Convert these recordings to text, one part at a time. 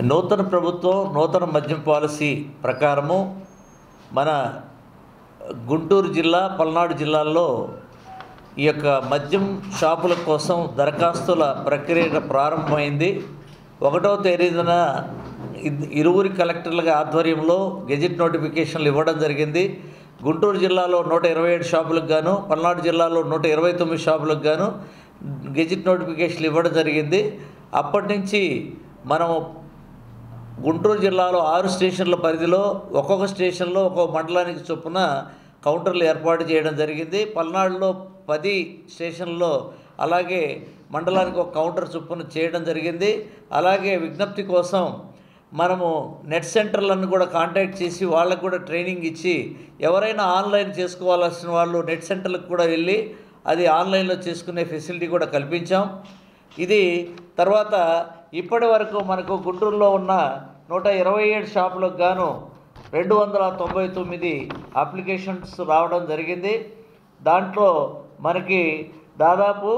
నూతన ప్రభుత్వం నూతన మద్యం పాలసీ ప్రకారము మన గుంటూరు జిల్లా, పల్నాడు జిల్లాల్లో ఈ యొక్క మద్యం షాపుల కోసం దరఖాస్తుల ప్రక్రియ ప్రారంభమైంది. 1వ తేదీన ఇరువురి కలెక్టర్ల ఆధ్వర్యంలో గెజిట్ నోటిఫికేషన్లు ఇవ్వడం జరిగింది. గుంటూరు జిల్లాలో 127 షాపులకు గాను, పల్నాడు జిల్లాలో 129 షాపులకు గాను గెజిట్ నోటిఫికేషన్లు ఇవ్వడం జరిగింది. అప్పటి నుంచి మనం గుంటూరు జిల్లాలో 6 స్టేషన్ల పరిధిలో ఒక్కొక్క స్టేషన్లో ఒక్కొక్క మండలానికి చొప్పున కౌంటర్లు ఏర్పాటు చేయడం జరిగింది. పల్నాడులో 10 స్టేషన్లో అలాగే మండలానికి ఒక కౌంటర్ చొప్పున చేయడం జరిగింది. అలాగే విజ్ఞప్తి కోసం మనము నెట్ సెంటర్లను కూడా కాంటాక్ట్ చేసి వాళ్ళకు కూడా ట్రైనింగ్ ఇచ్చి ఎవరైనా ఆన్లైన్ చేసుకోవాల్సిన వాళ్ళు నెట్ సెంటర్లకు కూడా వెళ్ళి అది ఆన్లైన్లో చేసుకునే ఫెసిలిటీ కూడా కల్పించాం. ఇది తర్వాత ఇప్పటి వరకు మనకు గుంటూరులో ఉన్న 127 షాపులకు గాను 299 అప్లికేషన్స్ రావడం జరిగింది. దాంట్లో మనకి దాదాపు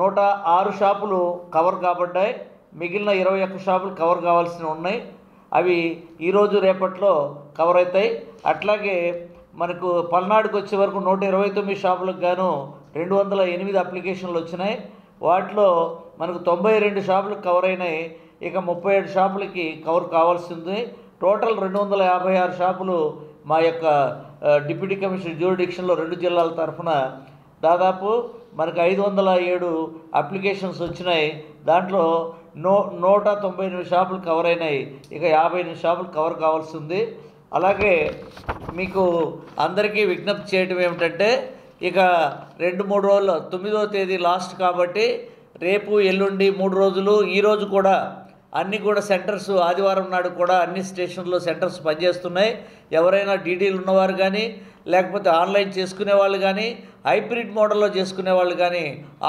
106 షాపులు కవర్ కాబడ్డాయి. మిగిలిన 21 షాపులు కవర్ కావాల్సి ఉన్నాయి. అవి ఈరోజు రేపట్లో కవర్ అవుతాయి. అట్లాగే మనకు పల్నాడుకు వచ్చే వరకు 129 షాపులకు గాను 208 అప్లికేషన్లు వచ్చినాయి. వాటిలో మనకు 92 షాపులకు కవర్ అయినాయి. ఇక 37 షాపులకి కవర్ కావాల్సి ఉంది. టోటల్ 256 షాపులు మా యొక్క డిప్యూటీ కమిషనర్ జ్యూరిడిక్షన్లో 2 జిల్లాల తరఫున దాదాపు మనకు 507 అప్లికేషన్స్ వచ్చినాయి. దాంట్లో 198 షాపులు కవర్ అయినాయి. ఇక 58 షాపులు కవర్ కావాల్సి ఉంది. అలాగే మీకు అందరికీ విజ్ఞప్తి చేయడం ఏమిటంటే ఇక 2-3 రోజులు 9వ తేదీ లాస్ట్ కాబట్టి రేపు ఎల్లుండి 3 రోజులు ఈరోజు కూడా అన్నీ కూడా సెంటర్స్ ఆదివారం నాడు కూడా అన్ని స్టేషన్లో సెంటర్స్ పనిచేస్తున్నాయి. ఎవరైనా డీడీలు ఉన్నవారు కానీ లేకపోతే ఆన్లైన్ చేసుకునే వాళ్ళు కానీ హైబ్రిడ్ మోడల్లో చేసుకునే వాళ్ళు కానీ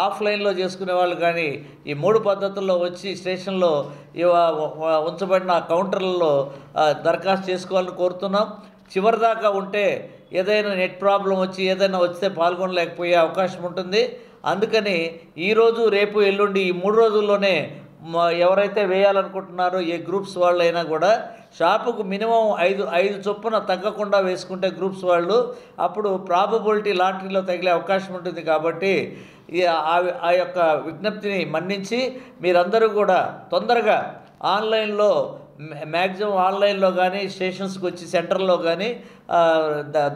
ఆఫ్లైన్లో చేసుకునే వాళ్ళు కానీ ఈ 3 పద్ధతుల్లో వచ్చి స్టేషన్లో ఉంచబడిన కౌంటర్లలో దరఖాస్తు చేసుకోవాలని కోరుతున్నాం. చివరిదాకా ఉంటే ఏదైనా నెట్ ప్రాబ్లం వచ్చి ఏదైనా వస్తే పాల్గొనలేకపోయే అవకాశం ఉంటుంది. అందుకని ఈరోజు రేపు ఎల్లుండి ఈ 3 రోజుల్లోనే ఎవరైతే వేయాలనుకుంటున్నారో ఏ గ్రూప్స్ వాళ్ళైనా కూడా షాపుకు మినిమం 5 చొప్పున తగ్గకుండా వేసుకుంటే గ్రూప్స్ వాళ్ళు అప్పుడు ప్రాబబిలిటీ లాటరీలో తగిలే అవకాశం ఉంటుంది. కాబట్టి ఆ యొక్క విజ్ఞప్తిని మన్నించి మీరందరూ కూడా తొందరగా ఆన్లైన్లో మ్యాక్సిమం ఆన్లైన్లో కానీ స్టేషన్స్కి వచ్చి సెంటర్లో కానీ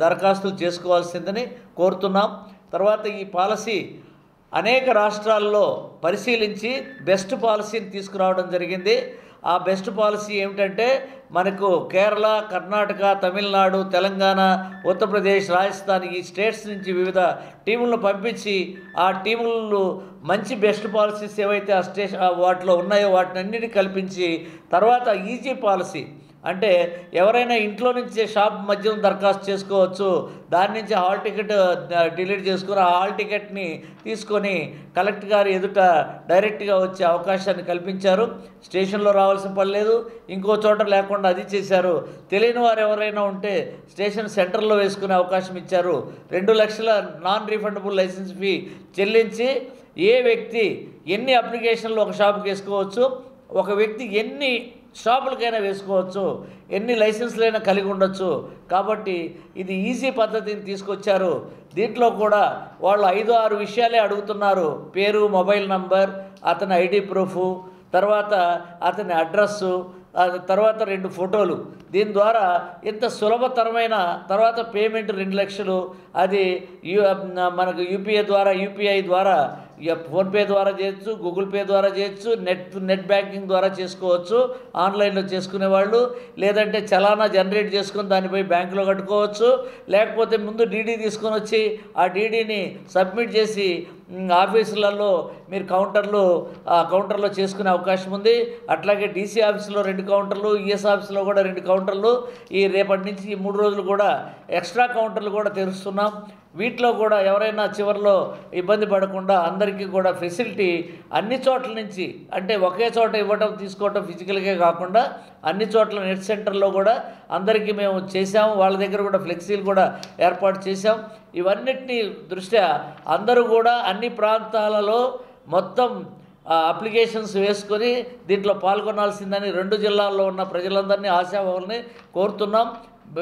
దరఖాస్తులు చేసుకోవాల్సిందని కోరుతున్నాం. తర్వాత ఈ పాలసీ అనేక రాష్ట్రాల్లో పరిశీలించి బెస్ట్ పాలసీని తీసుకురావడం జరిగింది. ఆ బెస్ట్ పాలసీ ఏమిటంటే మనకు కేరళ, కర్ణాటక, తమిళనాడు, తెలంగాణ, ఉత్తరప్రదేశ్, రాజస్థాన్ ఈ స్టేట్స్ నుంచి వివిధ టీములను పంపించి ఆ టీములు మంచి బెస్ట్ పాలసీస్ ఏవైతే వాటిలో ఉన్నాయో వాటిని అన్నిటిని కల్పించి తర్వాత ఈజీ పాలసీ అంటే ఎవరైనా ఇంట్లో నుంచే షాప్ మద్యం దరఖాస్తు చేసుకోవచ్చు. దాని నుంచి హాల్ టికెట్ డిలీట్ చేసుకుని ఆ హాల్ టికెట్ని తీసుకొని కలెక్టర్ గారు ఎదుట డైరెక్ట్గా వచ్చే అవకాశాన్ని కల్పించారు. స్టేషన్లో రావాల్సిన పని లేదు, ఇంకో చోట లేకుండా అది చేశారు. తెలియని వారు ఎవరైనా ఉంటే స్టేషన్ సెంటర్లో వేసుకునే అవకాశం ఇచ్చారు. 2 లక్షల నాన్ రీఫండబుల్ లైసెన్స్ ఫీ చెల్లించి ఏ వ్యక్తి ఎన్ని అప్లికేషన్లు ఒక షాపుకి వేసుకోవచ్చు, ఒక వ్యక్తి ఎన్ని షాపులకైనా వేసుకోవచ్చు, ఎన్ని లైసెన్స్లైనా కలిగి ఉండొచ్చు. కాబట్టి ఇది ఈజీ పద్ధతిని తీసుకొచ్చారు. దీంట్లో కూడా వాళ్ళు 5-6 విషయాలే అడుగుతున్నారు. పేరు, మొబైల్ నంబర్, అతని ఐడి ప్రూఫ్, తర్వాత అతని అడ్రస్సు, తర్వాత 2 ఫోటోలు. దీని ద్వారా ఇంత సులభతరమైన తర్వాత పేమెంట్ 2 లక్షలు అది మనకు యూపీఐ ద్వారా ఫోన్పే ద్వారా చేయొచ్చు, గూగుల్ పే ద్వారా చేయొచ్చు, నెట్ బ్యాంకింగ్ ద్వారా చేసుకోవచ్చు. ఆన్లైన్లో చేసుకునే వాళ్ళు లేదంటే చలానా జనరేట్ చేసుకొని దానిపై బ్యాంకులో కట్టుకోవచ్చు. లేకపోతే ముందు డీడీ తీసుకొని వచ్చి ఆ డీడీని సబ్మిట్ చేసి ఆఫీసులలో మీరు కౌంటర్లో చేసుకునే అవకాశం ఉంది. అట్లాగే డీసీ ఆఫీసులో 2 కౌంటర్లు, ఈఎస్ ఆఫీసులో కూడా 2 కౌంటర్లు. ఈ రేపటి నుంచి ఈ 3 రోజులు కూడా ఎక్స్ట్రా కౌంటర్లు కూడా తెరుస్తున్నాం. వీటిలో కూడా ఎవరైనా చివరిలో ఇబ్బంది పడకుండా అందరికీ కూడా ఫెసిలిటీ అన్ని చోట్ల నుంచి అంటే ఒకే చోట ఇవ్వటం తీసుకోవటం ఫిజికల్గా కాకుండా అన్ని చోట్ల నెట్ సెంటర్లో కూడా అందరికీ మేము చేసాము. వాళ్ళ దగ్గర కూడా ఫ్లెక్సీలు కూడా ఏర్పాటు చేసాం. ఇవన్నిటినీ దృష్ట్యా అందరూ కూడా అన్ని ప్రాంతాలలో మొత్తం అప్లికేషన్స్ వేసుకొని దీంట్లో పాల్గొనాల్సిందని 2 జిల్లాల్లో ఉన్న ప్రజలందరినీ ఆశావాహుల్ని కోరుతున్నాం.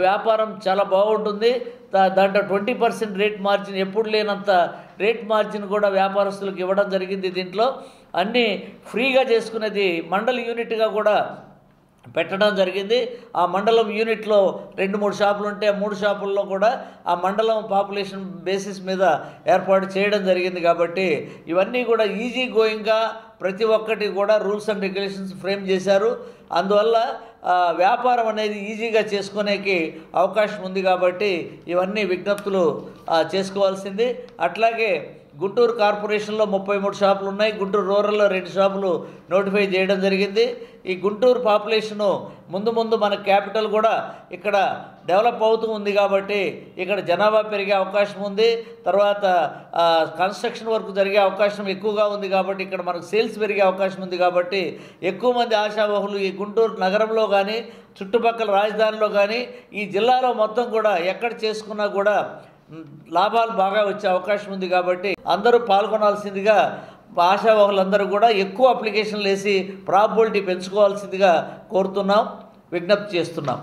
వ్యాపారం చాలా బాగుంటుంది. దాంట్లో 20% రేట్ మార్జిన్, ఎప్పుడు లేనంత రేట్ మార్జిన్ కూడా వ్యాపారస్తులకు ఇవ్వడం జరిగింది. దీంట్లో అన్నీ ఫ్రీగా చేసుకునేది మండల యూనిట్గా కూడా పెట్టడం జరిగింది. ఆ మండలం యూనిట్లో 2-3 షాపులు ఉంటే 3 షాపుల్లో కూడా ఆ మండలం పాపులేషన్ బేసిస్ మీద ఏర్పాటు చేయడం జరిగింది. కాబట్టి ఇవన్నీ కూడా ఈజీ గోయింగ్గా ప్రతి ఒక్కటి కూడా రూల్స్ అండ్ రెగ్యులేషన్స్ ఫ్రేమ్ చేశారు. అందువల్ల వ్యాపారం అనేది ఈజీగా చేసుకునేకి అవకాశం ఉంది. కాబట్టి ఇవన్నీ విజ్ఞప్తులు చేసుకోవాల్సింది. అట్లాగే గుంటూరు కార్పొరేషన్లో 33 షాపులు ఉన్నాయి. గుంటూరు రూరల్లో 2 షాపులు నోటిఫై చేయడం జరిగింది. ఈ గుంటూరు పాపులేషను ముందు మన క్యాపిటల్ కూడా ఇక్కడ డెవలప్ అవుతూ ఉంది. కాబట్టి ఇక్కడ జనాభా పెరిగే అవకాశం ఉంది. తర్వాత కన్స్ట్రక్షన్ వర్క్ జరిగే అవకాశం ఎక్కువగా ఉంది. కాబట్టి ఇక్కడ మనకు సేల్స్ పెరిగే అవకాశం ఉంది. కాబట్టి ఎక్కువ మంది ఆశావాహులు ఈ గుంటూరు నగరంలో కానీ చుట్టుపక్కల రాజధానిలో కానీ ఈ జిల్లాలో మొత్తం కూడా ఎక్కడ చేసుకున్నా కూడా లాభాలు బాగా వచ్చే అవకాశం ఉంది. కాబట్టి అందరూ పాల్గొనాల్సిందిగా ఆశావాహులందరూ కూడా ఎక్కువ అప్లికేషన్లు వేసి ప్రాబబిలిటీ పెంచుకోవాల్సిందిగా కోరుతున్నాం, విజ్ఞప్తి చేస్తున్నాం.